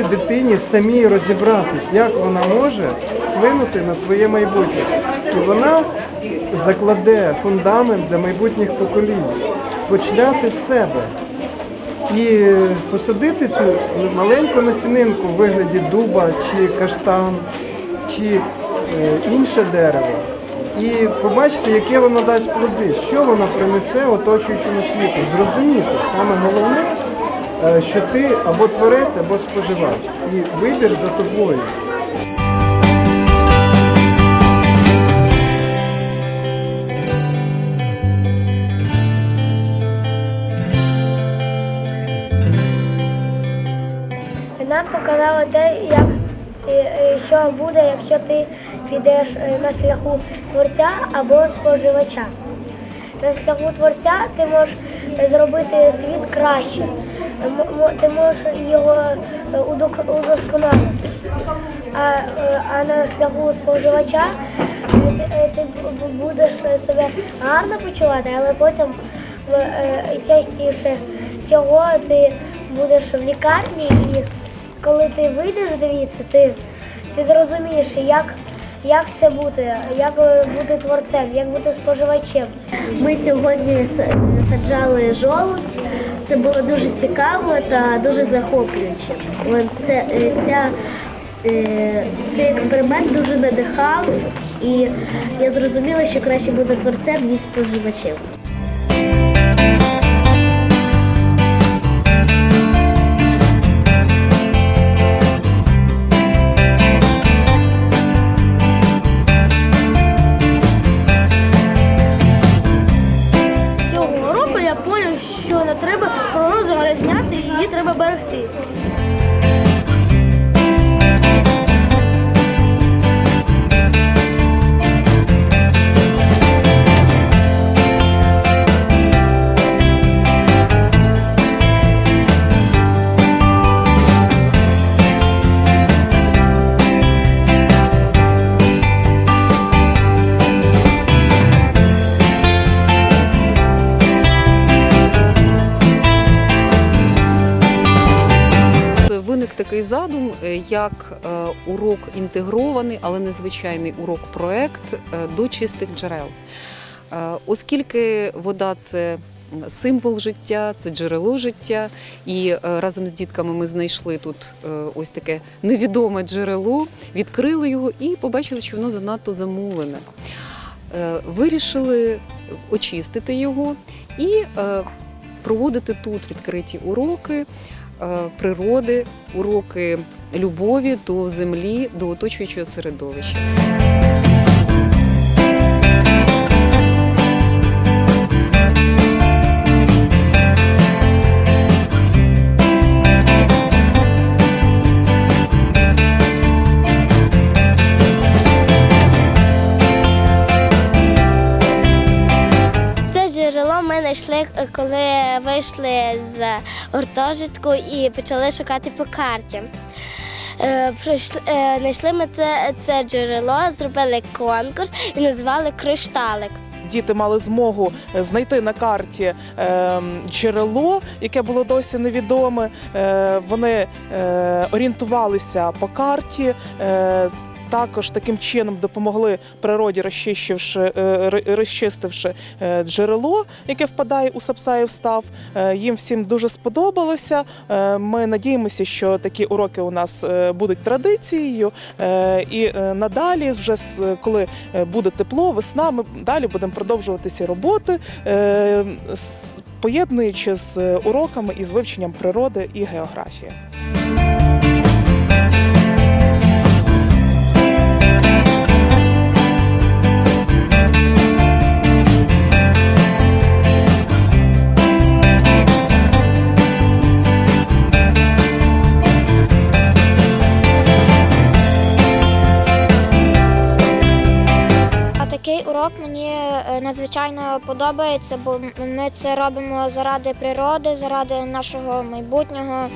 допомогти дитині самій розібратись, як вона може вплинути на своє майбутнє. І вона закладе фундамент для майбутніх поколінь. Почняти з себе. І посадити цю маленьку насінинку в вигляді дуба, чи каштан, чи інше дерево. І побачити, яке воно дасть плоди, що воно принесе оточуючому світу. Зрозуміти, саме головне, що ти або творець, або споживач. І вибір за тобою. Нам показало те, що буде, якщо ти підеш на шляху творця або споживача. На шляху творця ти можеш зробити світ краще, ти можеш його удосконалити. А на шляху споживача ти будеш себе гарно почувати, але потім частіше всього ти будеш в лікарні, і коли ти вийдеш звідси, ти зрозумієш, як це бути, як бути творцем, як бути споживачем. Ми сьогодні саджали жолудь. Це було дуже цікаво та дуже захоплююче. Цей експеримент дуже надихав, і я зрозуміла, що краще бути творцем, ніж споживачем. Не треба природу загрязняти, її треба берегти. Такий задум, як урок інтегрований, але незвичайний урок-проект до чистих джерел. Оскільки вода – це символ життя, це джерело життя, і разом з дітками ми знайшли тут ось таке невідоме джерело, відкрили його і побачили, що воно занадто замулене. Вирішили очистити його і проводити тут відкриті уроки природи, уроки любові до землі, до оточуючого середовища. Ми знайшли, коли вийшли з гуртожитку і почали шукати по карті. Знайшли ми це джерело, зробили конкурс і назвали «Кришталик». Діти мали змогу знайти на карті джерело, яке було досі невідоме. Вони орієнтувалися по карті, також таким чином допомогли природі, розчистивши джерело, яке впадає у Сапсаїв став. Їм всім дуже сподобалося. Ми надіємося, що такі уроки у нас будуть традицією. І надалі, вже коли буде тепло, весна, ми далі будемо продовжувати ці роботи, поєднуючи з уроками і з вивченням природи і географії. Такий урок мені надзвичайно подобається, бо ми це робимо заради природи, заради нашого майбутнього.